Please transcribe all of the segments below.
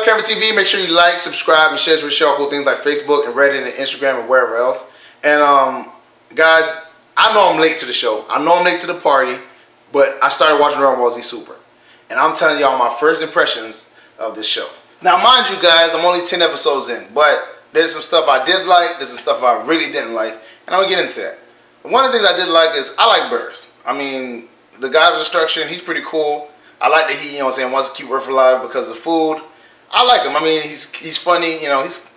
LCameraTV. Make sure you like, subscribe, and share with cool things like Facebook and Reddit and Instagram and wherever else. And guys, I know I'm late to the show. I know I'm late to the party, but I started watching Dragon Ball Z Super, and I'm telling y'all my first impressions of this show. Now, mind you, guys, I'm only 10 episodes in, but there's some stuff I did like. There's some stuff I really didn't like, and I'm gonna get into that. One of the things I did like is I like Burst. I mean, the God of Destruction, he's pretty cool. I like that he, wants to keep Earth alive because of food. I like him. I mean, he's funny. He is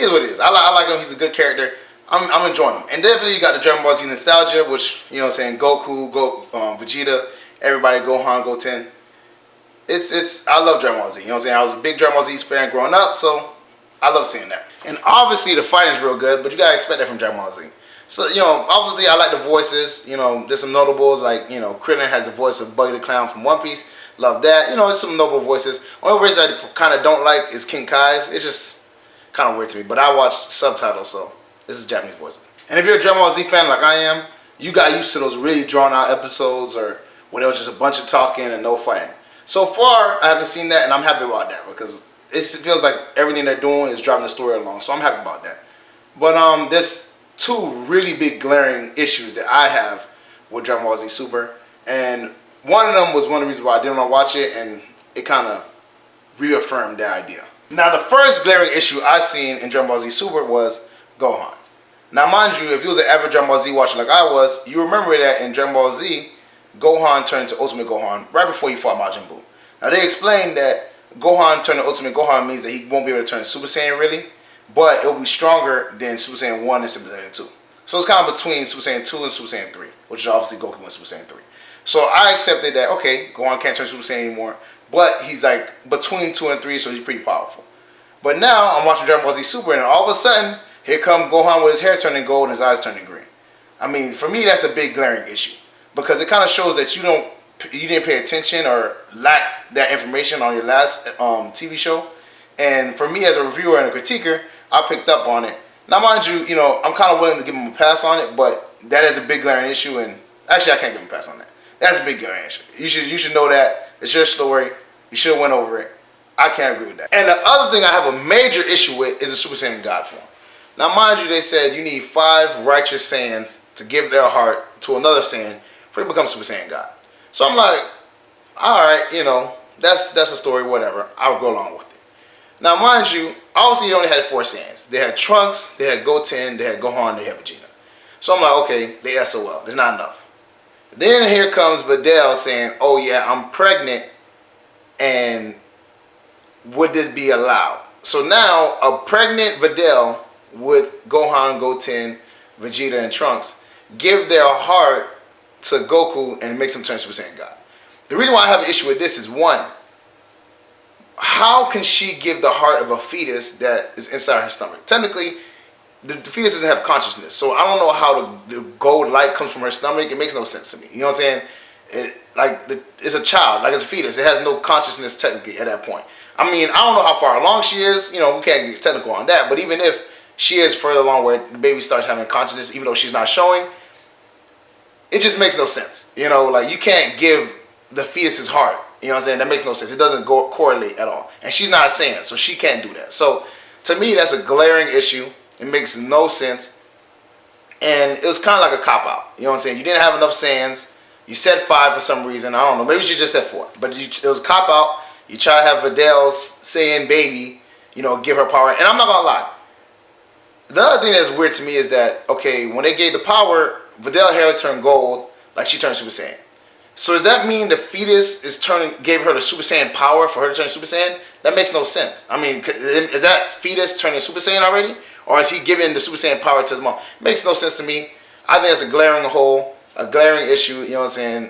what it is. I like him. He's a good character. I'm enjoying him. And definitely you got the Dragon Ball Z nostalgia, which, Goku, Vegeta, everybody, Gohan, Goten. I love Dragon Ball Z. I was a big Dragon Ball Z fan growing up, so I love seeing that. And obviously the fighting's real good, but you gotta expect that from Dragon Ball Z. So, obviously I like the voices. There's some notables, like, Krillin has the voice of Buggy the Clown from One Piece. Love that. There's some notable voices. Only voice I kind of don't like is King Kai's. It's just kind of weird to me. But I watch subtitles, so this is Japanese voices. And if you're a Dragon Ball Z fan like I am, you got used to those really drawn out episodes or when it was just a bunch of talking and no fighting. So far, I haven't seen that, and I'm happy about that because it feels like everything they're doing is driving the story along. So I'm happy about that. But there's two really big glaring issues that I have with Dragon Ball Z Super, and one of them was one of the reasons why I didn't want to watch it, and it kind of reaffirmed that idea. Now, the first glaring issue I seen in Dragon Ball Z Super was Gohan. Now, mind you, if you was an avid Dragon Ball Z watcher like I was, you remember that in Dragon Ball Z, Gohan turned to Ultimate Gohan right before he fought Majin Buu. Now, they explained that Gohan turning to Ultimate Gohan means that he won't be able to turn to Super Saiyan really, but it'll be stronger than Super Saiyan 1 and Super Saiyan 2. So it's kind of between Super Saiyan 2 and Super Saiyan 3, which is obviously Goku and Super Saiyan 3. So I accepted that, okay, Gohan can't turn Super Saiyan anymore, but he's like between 2 and 3, so he's pretty powerful. But now I'm watching Dragon Ball Z Super, and all of a sudden, here come Gohan with his hair turning gold and his eyes turning green. I mean, for me, that's a big glaring issue because it kind of shows that you didn't pay attention or lacked that information on your last TV show. And for me, as a reviewer and a critiquer, I picked up on it. Now, mind you, I'm kind of willing to give him a pass on it, but that is a big glaring issue, and actually, I can't give him a pass on that. That's a big glaring issue. You should know that. It's your story. You should have went over it. I can't agree with that. And the other thing I have a major issue with is the Super Saiyan God form. Now, mind you, they said you need 5 righteous Saiyans to give their heart to another Saiyan for you to become Super Saiyan God. So I'm like, all right, that's a story, whatever. I'll go along with it. Now, mind you, obviously you only had 4 Saiyans. They had Trunks, they had Goten, they had Gohan, they had Vegeta. So I'm like, okay, they SOL. There's not enough. Then here comes Videl saying, oh yeah, I'm pregnant, and would this be allowed? So now, a pregnant Videl with Gohan, Goten, Vegeta, and Trunks give their heart to Goku and makes him turn Super Saiyan God. The reason why I have an issue with this is, one, how can she give the heart of a fetus that is inside her stomach? Technically, the fetus doesn't have consciousness, so I don't know how the gold light comes from her stomach. It makes no sense to me. You know what I'm saying? It's a child, like it's a fetus. It has no consciousness technically at that point. I mean, I don't know how far along she is. We can't get technical on that. But even if she is further along where the baby starts having consciousness, even though she's not showing, it just makes no sense. You can't give the fetus's heart. You know what I'm saying? That makes no sense. It doesn't correlate at all. And she's not a Saiyan, so she can't do that. So to me, that's a glaring issue. It makes no sense. And it was kind of like a cop-out. You know what I'm saying? You didn't have enough Saiyans. You said 5 for some reason. I don't know. Maybe you just said 4. But it was a cop-out. You try to have Videl's Saiyan baby, give her power. And I'm not going to lie. The other thing that's weird to me is that, okay, when they gave the power, Videl hair turned gold, like she turned Super Saiyan. So does that mean the fetus gave her the Super Saiyan power for her to turn Super Saiyan? That makes no sense. I mean, is that fetus turning Super Saiyan already? Or is he giving the Super Saiyan power to his mom? Makes no sense to me. I think it's a glaring hole, a glaring issue, you know what I'm saying?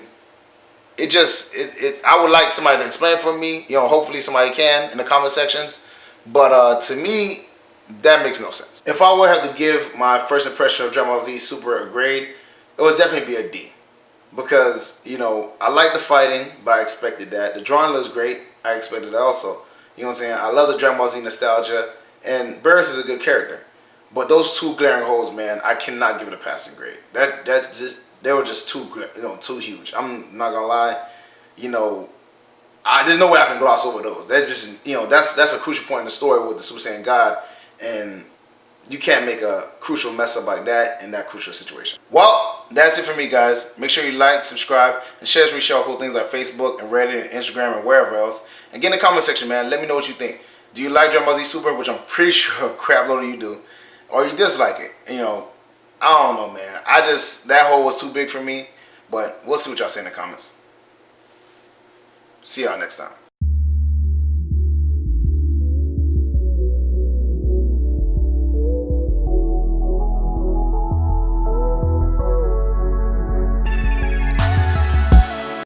I would like somebody to explain it for me. Hopefully somebody can in the comment sections. But to me, that makes no sense. If I would have to give my first impression of Dragon Ball Z Super a grade, it would definitely be a D. Because, I like the fighting, but I expected that. The drawing looks great. I expected that also. You know what I'm saying? I love the Dragon Ball Z nostalgia. And Beerus is a good character. But those 2 glaring holes, man, I cannot give it a passing grade. They were just too huge. I'm not gonna lie. there's no way I can gloss over those. That just, that's a crucial point in the story with the Super Saiyan God, and you can't make a crucial mess up like that in that crucial situation. Well, that's it for me, guys. Make sure you like, subscribe, and share this with your cool things like Facebook and Reddit and Instagram and wherever else. And get in the comment section, man. Let me know what you think. Do you like Dragon Ball Z Super, which I'm pretty sure a crap load of you do, or you dislike it? I don't know, man. That hole was too big for me, but we'll see what y'all say in the comments. See y'all next time.